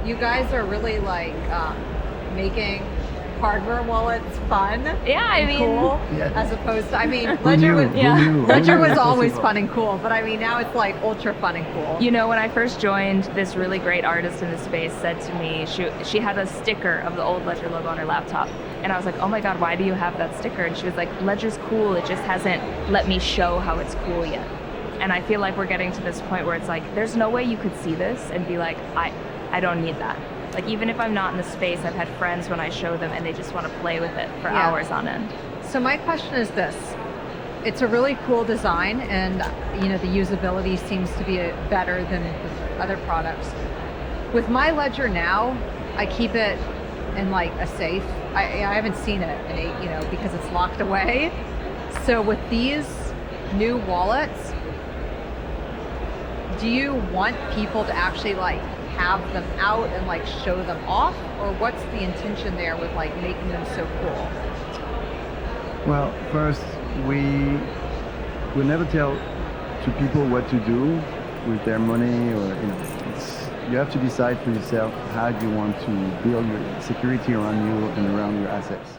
you guys are really like making hardware wallets fun. Yeah, I mean, cool, Yeah. as opposed to, I mean, Who Ledger knew? was Who knew? Ledger Who knew was it always possible? fun and cool, but I mean now it's like ultra fun and cool. you know, when I first joined, this really great artist in the space said to me, she had a sticker of the old Ledger logo on her laptop. And I was like, oh my God, why do you have that sticker? And she was like, Ledger's cool, it just hasn't let me show how it's cool yet. And I feel like we're getting to this point where it's like, there's no way you could see this and be like, I don't need that. Like, even if I'm not in the space, I've had friends when I show them and they just want to play with it for hours on end. So my question is this. It's a really cool design and, you know, the usability seems to be better than the other products. With my Ledger now, I keep it in like a safe. I haven't seen it, you know, because it's locked away. So with these new wallets, do you want people to actually like have them out and like show them off, or what's the intention there with like making them so cool? Well, first, we never tell to people what to do with their money, or you have to decide for yourself how you want to build your security around you and around your assets.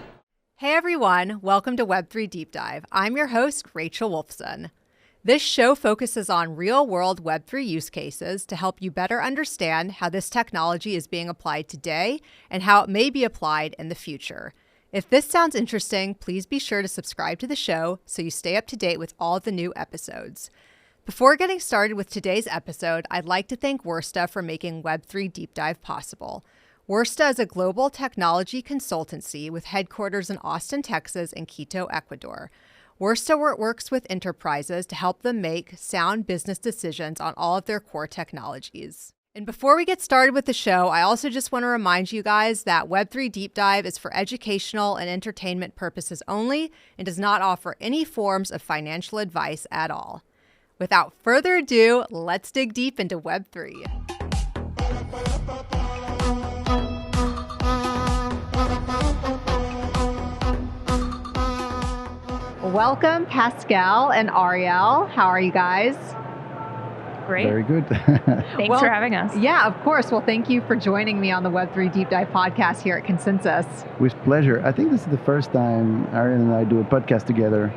Hey everyone, welcome to Web3 Deep Dive. I'm your host, Rachel Wolfson. This show focuses on real-world Web3 use cases to help you better understand how this technology is being applied today and how it may be applied in the future. If this sounds interesting, please be sure to subscribe to the show so you stay up to date with all of the new episodes. Before getting started with today's episode, I'd like to thank Worsta for making Web3 Deep Dive possible. Worsta is a global technology consultancy with headquarters in Austin, Texas, and Quito, Ecuador. Worsta works with enterprises to help them make sound business decisions on all of their core technologies. And before we get started with the show, I also just want to remind you guys that Web3 Deep Dive is for educational and entertainment purposes only and does not offer any forms of financial advice at all. Without further ado, let's dig deep into Web3. Welcome, Pascal and Ariel. How are you guys? Great. Very good. Thanks for having us. Yeah, of course. Well, thank you for joining me on the Web3 Deep Dive podcast here at Consensus. With pleasure. I think this is the first time Ariel and I do a podcast together,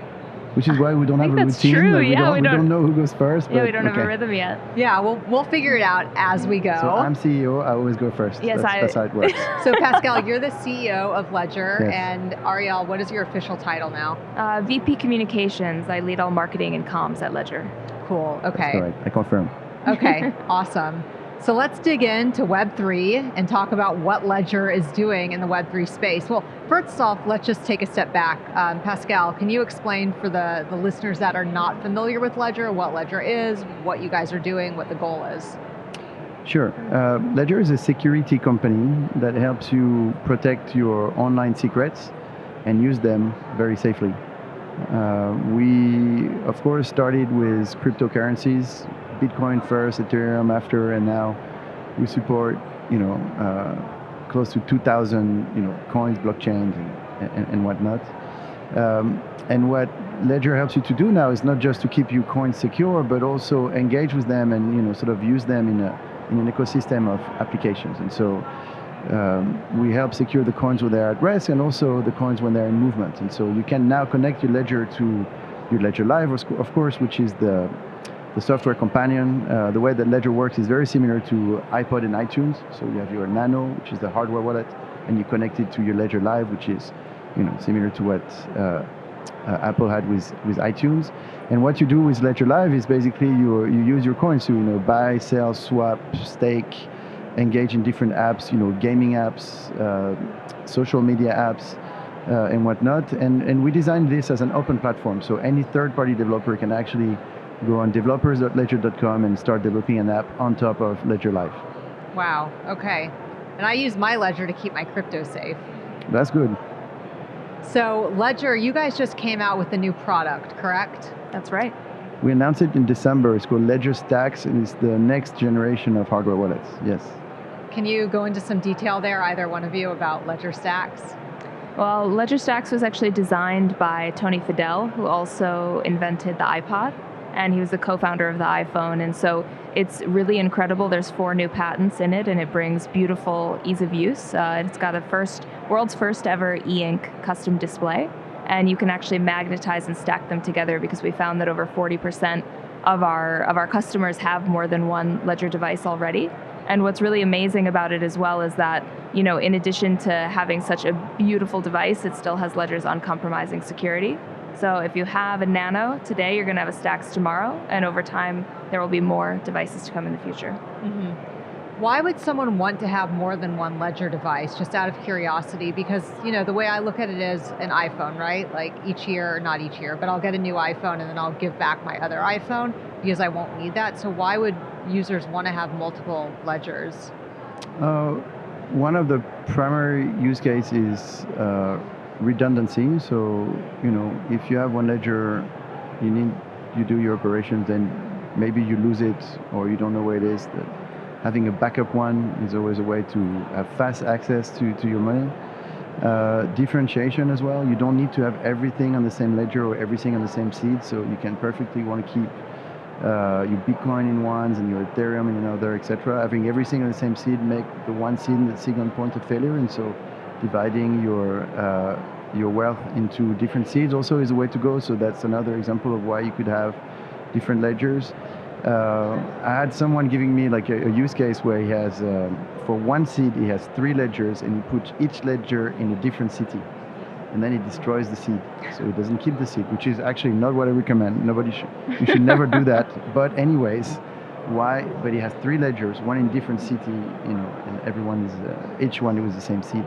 which is why we don't have a that's routine. true. Like, we we don't know who goes first. Yeah, but we don't have okay. a rhythm yet. Yeah, we'll figure it out as we go. So I'm CEO. I always go first. Yes, that's how it works. So Pascal, you're the CEO of Ledger, Yes. and Ariel, what is your official title now? VP Communications. I lead all marketing and comms at Ledger. Cool. That's Okay. correct. I confirm. Okay. Awesome. So let's dig into Web3 and talk about what Ledger is doing in the Web3 space. Well, first off, let's just take a step back. Pascal, can you explain for the listeners that are not familiar with Ledger, what Ledger is, what you guys are doing, what the goal is? Sure. Ledger is a security company that helps you protect your online secrets and use them very safely. We, of course, started with cryptocurrencies, Bitcoin first, Ethereum after, and now we support, close to 2,000, coins, blockchains, and whatnot. And what Ledger helps you to do now is not just to keep your coins secure, but also engage with them and, sort of use them in an ecosystem of applications. And so we help secure the coins when they're at rest and also the coins when they're in movement. And so you can now connect your Ledger to your Ledger Live, of course, which is the software companion. The way that Ledger works is very similar to iPod and iTunes. So you have your Nano, which is the hardware wallet, and you connect it to your Ledger Live, which is, similar to what Apple had with iTunes. And what you do with Ledger Live is basically you use your coins to buy, sell, swap, stake, engage in different apps, gaming apps, social media apps, and whatnot. And we designed this as an open platform, so any third-party developer can actually go on developers.ledger.com and start developing an app on top of Ledger Live. Wow. Okay. And I use my Ledger to keep my crypto safe. That's good. So Ledger, you guys just came out with a new product, correct? That's right. We announced it in December. It's called Ledger Stax, and it's the next generation of hardware wallets. Yes. Can you go into some detail there, either one of you, about Ledger Stax? Well, Ledger Stax was actually designed by Tony Fadell, who also invented the iPod, and he was the co-founder of the iPhone. And so It's really incredible. There's 4 new patents in it, and it brings beautiful ease of use. It's got a world's first ever e-ink custom display, and you can actually magnetize and stack them together, because we found that over 40% of our customers have more than one Ledger device already. And what's really amazing about it as well is that, in addition to having such a beautiful device, it still has Ledger's uncompromising security. So if you have a Nano today, you're going to have a Stax tomorrow, and over time, there will be more devices to come in the future. Mm-hmm. Why would someone want to have more than one Ledger device, just out of curiosity? Because, the way I look at it is an iPhone, right? Like not each year, but I'll get a new iPhone and then I'll give back my other iPhone because I won't need that. So why would users want to have multiple Ledgers? One of the primary use cases is redundancy. So, if you have one Ledger, you do your operations, then maybe you lose it or you don't know where it is. Having a backup one is always a way to have fast access to your money. Differentiation as well. You don't need to have everything on the same ledger or everything on the same seed, so you can perfectly want to keep your Bitcoin in ones and your Ethereum in another, etc. Having everything on the same seed make the one seed on point of failure, and so dividing your wealth into different seeds also is a way to go. So that's another example of why you could have different ledgers. I had someone giving me like a use case where he has, for one seed, he has 3 ledgers, and he puts each ledger in a different city. And then he destroys the seed. So he doesn't keep the seed, which is actually not what I recommend. You should never do that. But anyways, why? But he has 3 ledgers, one in different city, and each one was the same seed.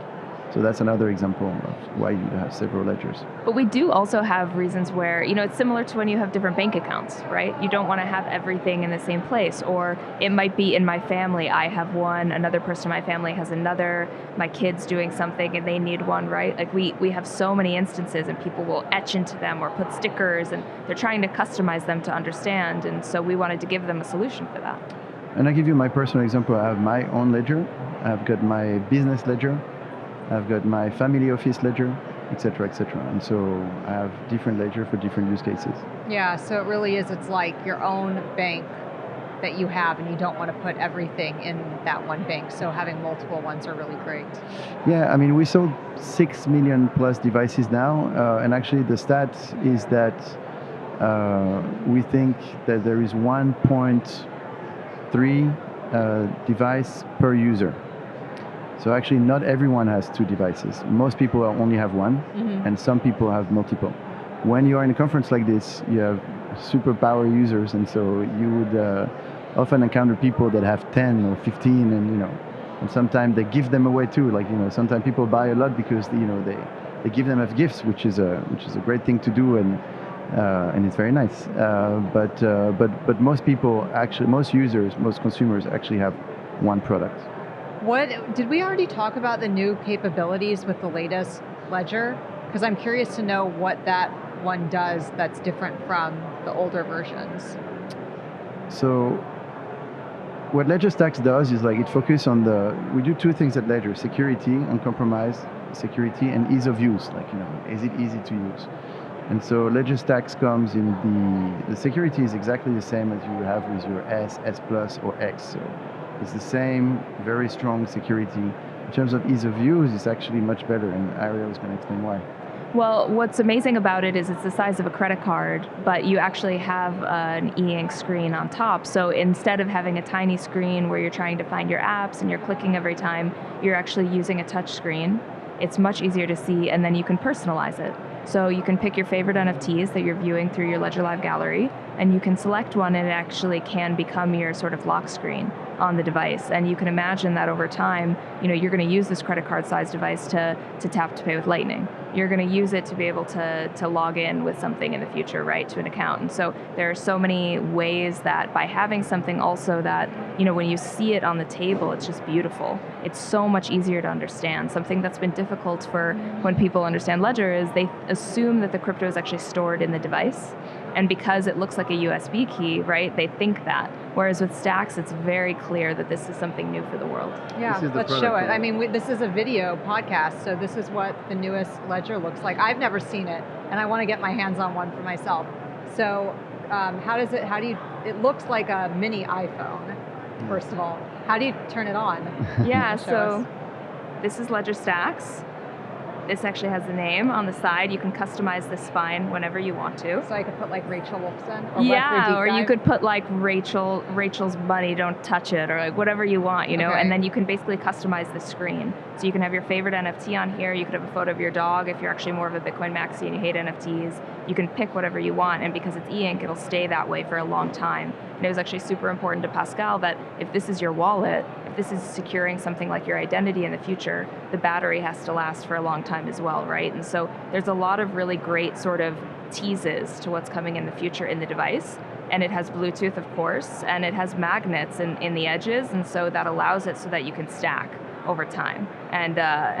So that's another example of why you have several ledgers. But we do also have reasons where, it's similar to when you have different bank accounts, right? You don't want to have everything in the same place. Or it might be in my family, I have one, another person in my family has another, my kid's doing something and they need one, right? Like we have so many instances, and people will etch into them or put stickers, and they're trying to customize them to understand. And so we wanted to give them a solution for that. And I'll give you my personal example. I have my own ledger. I've got my business ledger. I've got my family office ledger, etc., etc. And so I have different ledger for different use cases. Yeah, so it really is, it's like your own bank that you have, and you don't want to put everything in that one bank. So having multiple ones are really great. Yeah, we sold 6 million plus devices now. And actually the stat is that we think that there is 1.3 device per user. So actually not everyone has 2 devices. Most people only have one, and some people have multiple. When you are in a conference like this, you have superpower users, and so you would often encounter people that have 10 or 15, and sometimes they give them away too. Like, sometimes people buy a lot because they give them as gifts, which is a great thing to do, and it's very nice. But most people actually, most users, most consumers actually have one product. What did we already talk about the new capabilities with the latest Ledger? Because I'm curious to know what that one does that's different from the older versions. So what Ledger Stax does is it focuses on we do 2 things at Ledger: security, uncompromised security, and ease of use. Is it easy to use? And so Ledger Stax comes in the security is exactly the same as you have with your S Plus, or X. So it's the same, very strong security. In terms of ease of use, it's actually much better, and Ariel is going to explain why. Well, what's amazing about it is it's the size of a credit card, but you actually have an e-ink screen on top. So instead of having a tiny screen where you're trying to find your apps and you're clicking every time, you're actually using a touch screen. It's much easier to see, and then you can personalize it. So you can pick your favorite NFTs that you're viewing through your Ledger Live gallery, and you can select one, and it actually can become your sort of lock screen on the device. And you can imagine that over time, you're going to use this credit card size device to tap to pay with Lightning. You're going to use it to be able to log in with something in the future, right, to an account. And so there are so many ways that by having something also that, when you see it on the table, it's just beautiful. It's so much easier to understand. Something that's been difficult for when people understand Ledger is they assume that the crypto is actually stored in the device. And because it looks like a USB key, right, they think that. Whereas with Stax, it's very clear that this is something new for the world. Yeah, let's show it. This is a video podcast, so this is what the newest Ledger looks like. I've never seen it, and I want to get my hands on one for myself. So it looks like a mini iPhone, first of all. How do you turn it on? Yeah, so this is Ledger Stax. This actually has the name on the side. You can customize the spine whenever you want to. So I could put like Rachel Wolfson? Or yeah, or you could put like Rachel's money, don't touch it, or like whatever you want, you know, and then you can basically customize the screen. So you can have your favorite NFT on here. You could have a photo of your dog if you're actually more of a Bitcoin maxi and you hate NFTs. You can pick whatever you want, and because it's e-ink, it'll stay that way for a long time. And it was actually super important to Pascal that if this is your wallet, if this is securing something like your identity in the future, the battery has to last for a long time as well, right? And so there's a lot of really great sort of teases to what's coming in the future in the device. And it has Bluetooth, of course, and it has magnets in the edges, and so that allows it so that you can stack over time. And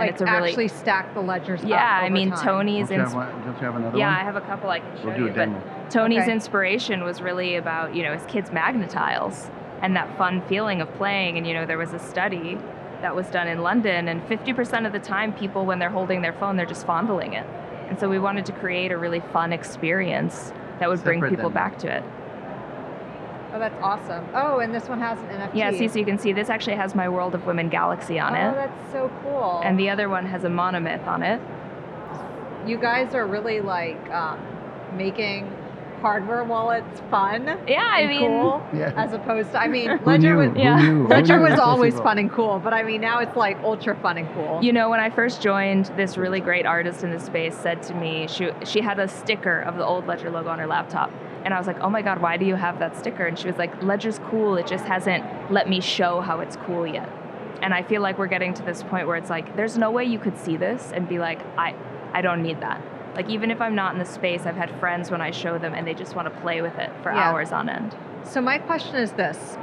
it's a really... actually stack the ledgers up I mean, time. Tony's... Don't you have another one? Yeah, I have a couple I can show We'll do you. a demo. But Tony's inspiration was really about, you know, his kids' magnetiles and that fun feeling of playing. And, you know, there was a study that was done in London, and 50% of the time people, when they're holding their phone, they're just fondling it. And so we wanted to create a really fun experience that would bring people back to it. Oh, that's awesome. Oh, and this one has an NFT. Yeah, so you can see this actually has my World of Women Galaxy on it. Oh, that's so cool. And the other one has a monomyth on it. You guys are really like making hardware wallets fun. Yeah, I mean, cool, as opposed to, I mean, Ledger was always fun and cool, but I mean, now it's like ultra fun and cool. You know, when I first joined, this really great artist in the space said to me, she had a sticker of the old Ledger logo on her laptop. And I was like, oh my God, why do you have that sticker? And she was like, Ledger's cool, it just hasn't let me show how it's cool yet. And I feel like we're getting to this point where it's like, there's no way you could see this and be like, I don't need that. Like, even if I'm not in the space, I've had friends when I show them and they just want to play with it for hours on end. So my question is this.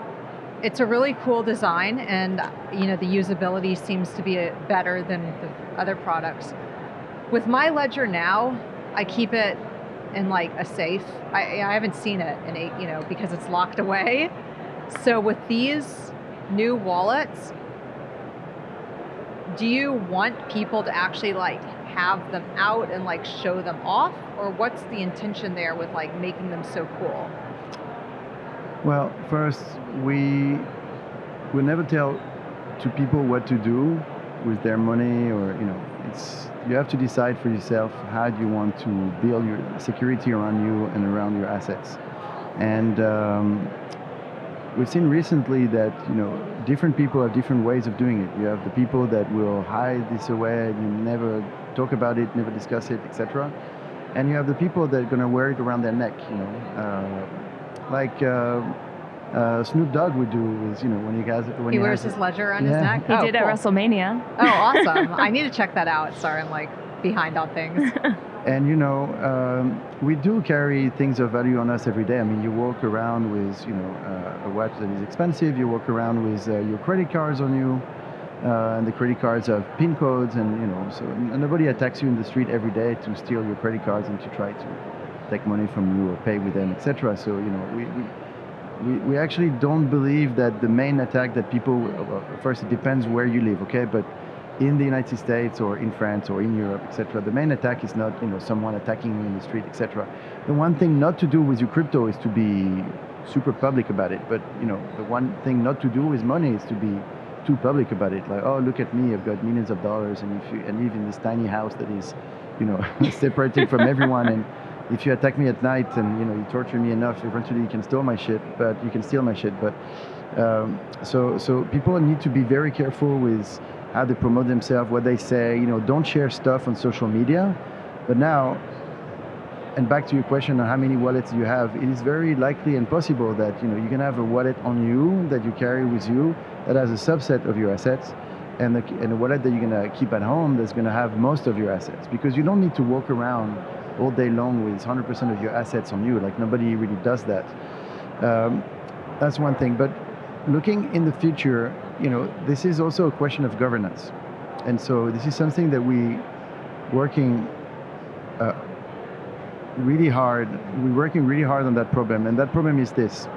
It's a really cool design, and you know, the usability seems to be better than the other products. With my Ledger now, I keep it in like a safe. I haven't seen it in because it's locked away. So with these new wallets, do you want people to actually like have them out and like show them off, or what's the intention there with like making them so cool? Well, first, we will never tell to people what to do with their money, or you have to decide for yourself how do you want to build your security around you and around your assets. And we've seen recently that different people have different ways of doing it. You have the people that will hide this away and you never talk about it, never discuss it, etc. And you have the people that are going to wear it around their neck, like Snoop Dogg would do is, when he wears his Ledger on his neck. He did at WrestleMania. Oh, awesome! I need to check that out. Sorry, I'm like behind on things. And we do carry things of value on us every day. I mean, you walk around with a watch that is expensive. You walk around with your credit cards on you, and the credit cards have PIN codes, and so nobody attacks you in the street every day to steal your credit cards and to try to take money from you or pay with them, etc. So we actually don't believe that the main attack that people, first it depends where you live, okay, but in the United States or in France or in Europe, etc., the main attack is not someone attacking you in the street, etc. The one thing not to do with your crypto is to be super public about it, but the one thing not to do with money is to be too public about it. Like, oh, look at me, I've got millions of dollars, and I live in this tiny house that is separated from everyone, and if you attack me at night and you torture me enough, eventually you can steal my shit. But so people need to be very careful with how they promote themselves, what they say. Don't share stuff on social media. But now, and back to your question on how many wallets you have, it is very likely and possible that you can have a wallet on you that you carry with you that has a subset of your assets, and a wallet that you're gonna keep at home that's gonna have most of your assets, because you don't need to walk around all day long with 100% of your assets on you. Like, nobody really does that. That's one thing. But looking in the future, this is also a question of governance. And so this is something that we're working really hard. We're working really hard on that problem. And that problem is this.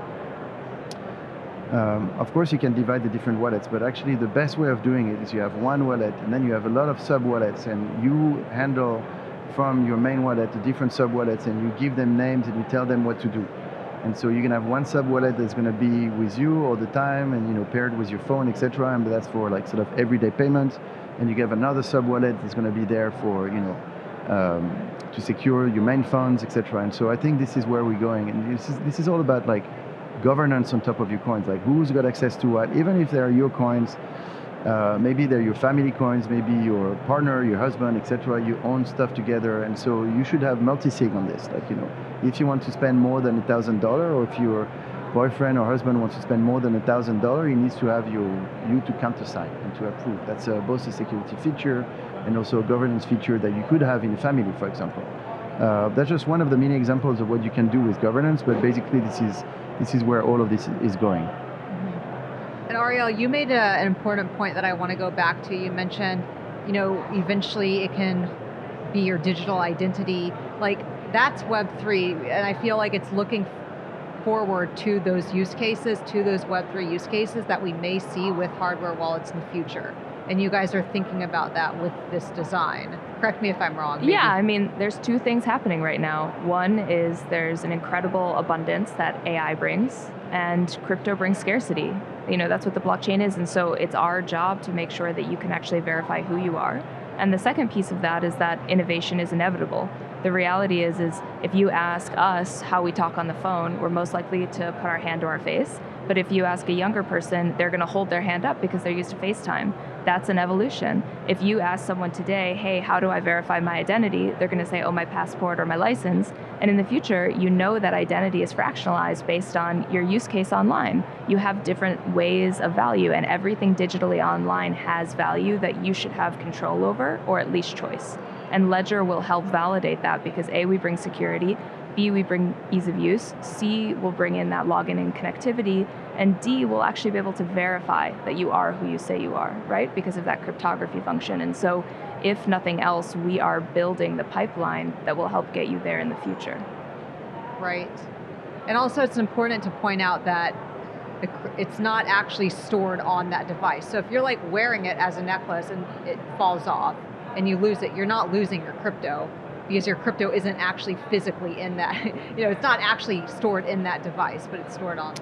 Of course, you can divide the different wallets, but actually the best way of doing it is you have one wallet, and then you have a lot of sub-wallets, and you handle from your main wallet to different sub-wallets, and you give them names and you tell them what to do. And so you can have one sub wallet that's going to be with you all the time, and paired with your phone, etc. And that's for like sort of everyday payments. And you have another sub wallet that's going to be there for to secure your main funds, etc. And so I think this is where we're going. And this is all about like governance on top of your coins, like who's got access to what, even if they're your coins. Maybe they're your family coins, maybe your partner, your husband, etc. You own stuff together, and so you should have multi-sig on this. Like, if you want to spend more than $1,000, or if your boyfriend or husband wants to spend more than $1,000, he needs to have you to countersign and to approve. That's both a security feature and also a governance feature that you could have in a family, for example. That's just one of the many examples of what you can do with governance, but basically this is where all of this is going. And Ariel, you made an important point that I want to go back to. You mentioned, eventually it can be your digital identity. Like, that's Web3, and I feel like it's looking forward to those use cases, to those Web3 use cases that we may see with hardware wallets in the future. And you guys are thinking about that with this design. Correct me if I'm wrong. Maybe. Yeah, I mean, there's two things happening right now. One is there's an incredible abundance that AI brings, and crypto brings scarcity. That's what the blockchain is. And so it's our job to make sure that you can actually verify who you are. And the second piece of that is that innovation is inevitable. The reality is if you ask us how we talk on the phone, we're most likely to put our hand to our face. But if you ask a younger person, they're going to hold their hand up because they're used to FaceTime. That's an evolution. If you ask someone today, hey, how do I verify my identity? They're going to say, oh, my passport or my license. And in the future, that identity is fractionalized based on your use case online. You have different ways of value, and everything digitally online has value that you should have control over, or at least choice. And Ledger will help validate that because A, we bring security, B, we bring ease of use, C, we'll bring in that login and connectivity, and D, we'll actually be able to verify that you are who you say you are, right? Because of that cryptography function. And so if nothing else, we are building the pipeline that will help get you there in the future. Right. And also it's important to point out that it's not actually stored on that device. So if you're like wearing it as a necklace and it falls off and you lose it, you're not losing your crypto, because your crypto isn't actually physically in that, it's not actually stored in that device, but it's stored on,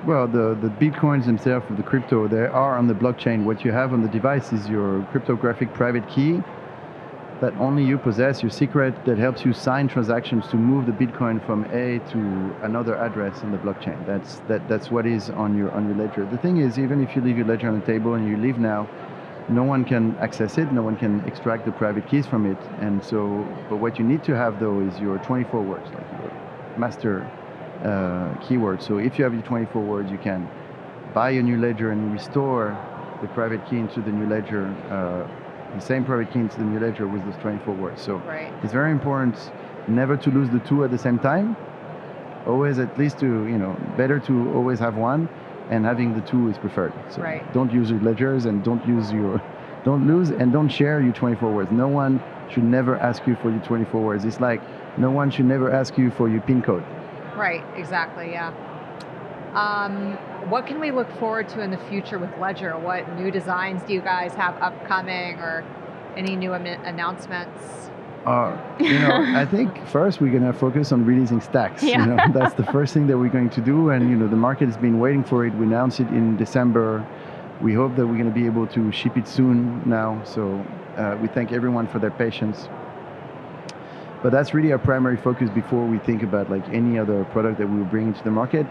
Well, the Bitcoins themselves, the crypto, they are on the blockchain. What you have on the device is your cryptographic private key that only you possess, your secret that helps you sign transactions to move the Bitcoin from A to another address in the blockchain. That's what is on your ledger. The thing is, even if you leave your ledger on the table and you leave now, no one can access it, no one can extract the private keys from it. And so, but what you need to have though is your 24 words, like your master keyword. So if you have your 24 words, you can buy a new ledger and restore the private key into the new ledger, the same private key into the new ledger with those 24 words. So It's very important never to lose the two at the same time. Always at least better to always have one. And having the two is preferred. So Don't use your ledgers and don't lose and don't share your 24 words. No one should never ask you for your 24 words. It's like no one should never ask you for your PIN code. Right, exactly, yeah. What can we look forward to in the future with Ledger? What new designs do you guys have upcoming, or any new announcements? I think first we're going to focus on releasing Stax. Yeah. That's the first thing that we're going to do, and the market has been waiting for it. We announced it in December. We hope that we're going to be able to ship it soon now. So we thank everyone for their patience. But that's really our primary focus before we think about like any other product that we will bring into the market.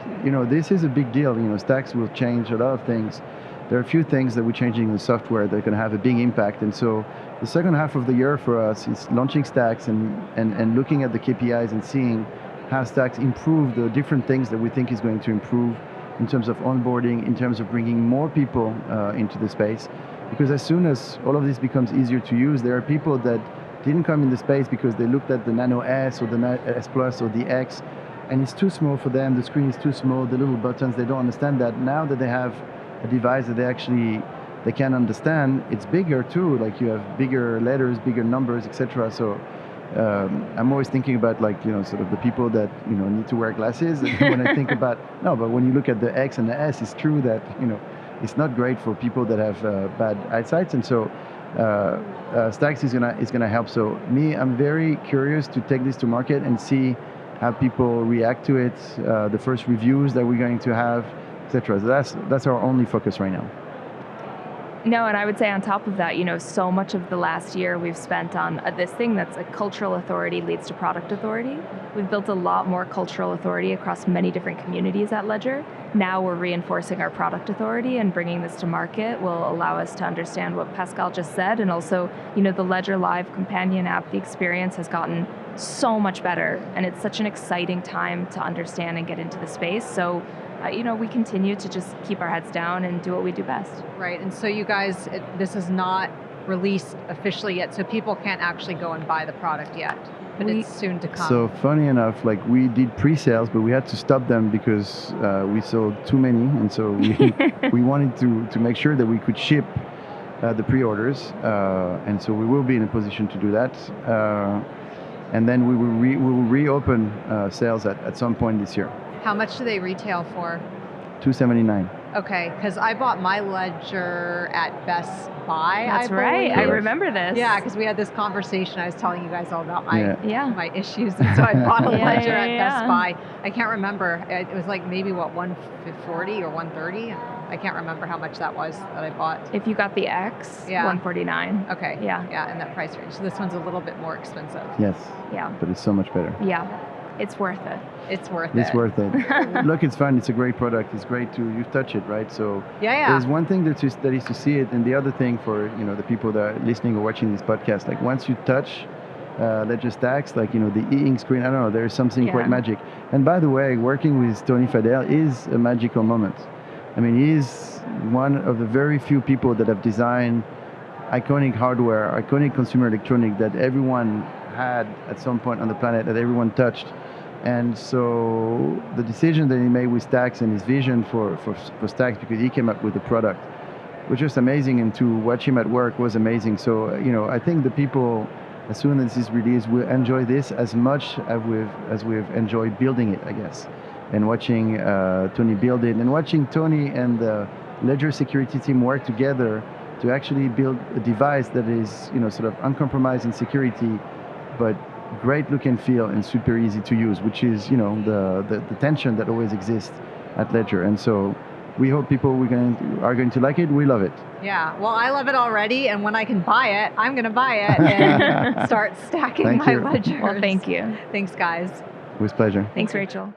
This is a big deal. Stax will change a lot of things. There are a few things that we're changing in the software that are going to have a big impact. And so the second half of the year for us is launching Stax and looking at the KPIs and seeing how Stax improve the different things that we think is going to improve in terms of onboarding, in terms of bringing more people into the space. Because as soon as all of this becomes easier to use, there are people that didn't come in the space because they looked at the Nano S or the S Plus or the X, and it's too small for them. The screen is too small, the little buttons, they don't understand that. Now that they have a device that they can understand, it's bigger too, like you have bigger letters, bigger numbers, etc. So I'm always thinking about sort of the people that need to wear glasses. And when I think about but when you look at the X and the S, it's true that it's not great for people that have bad eyesight. And so Stax is gonna help. So I'm very curious to take this to market and see how people react to it, the first reviews that we're going to have, etc. So that's our only focus right now. No, and I would say on top of that, so much of the last year we've spent on this thing that's a cultural authority leads to product authority. We've built a lot more cultural authority across many different communities at Ledger. Now we're reinforcing our product authority, and bringing this to market will allow us to understand what Pascal just said. And also, the Ledger Live companion app, the experience has gotten so much better, and it's such an exciting time to understand and get into the space. So we continue to just keep our heads down and do what we do best. Right, and so you guys, this is not released officially yet, so people can't actually go and buy the product yet, but it's soon to come. So funny enough, we did pre-sales, but we had to stop them because we sold too many, and so we wanted to make sure that we could ship the pre-orders, and so we will be in a position to do that. And then we will reopen sales at some point this year. How much do they retail for? $279. Okay, because I bought my Ledger at Best Buy. That's right. I remember this. Yeah, because we had this conversation. I was telling you guys all about my issues, and so I bought a Ledger at Best Buy. I can't remember. It was maybe $140 or $130. I can't remember how much that was that I bought. If you got the X, $149. Okay. Yeah, in that price range. So this one's a little bit more expensive. Yes. Yeah. But it's so much better. Yeah. It's worth it. It's worth it. It's worth it. Look, it's fun. It's a great product. It's great you touch it, right? So there's one thing that is to see it, and the other thing for the people that are listening or watching this podcast, once you touch Ledger Stax, the e-ink screen, I don't know, there's something quite magic. And by the way, working with Tony Fadell is a magical moment. I mean, he's one of the very few people that have designed iconic hardware, iconic consumer electronic that everyone had at some point on the planet, that everyone touched. And so the decision that he made with Stax and his vision for Stax, because he came up with the product, was just amazing, and to watch him at work was amazing. So I think the people, as soon as this is released, will enjoy this as much as we've enjoyed building it, I guess, and watching Tony build it, and watching Tony and the Ledger security team work together to actually build a device that is sort of uncompromised in security, but great look and feel and super easy to use, which is the tension that always exists at Ledger. And so we hope people are going to like it. We love it. Yeah, well, I love it already, and when I can buy it, I'm going to buy it and start stacking my Ledgers. Well, thank you. Thanks, guys. With pleasure. Thanks, Rachel.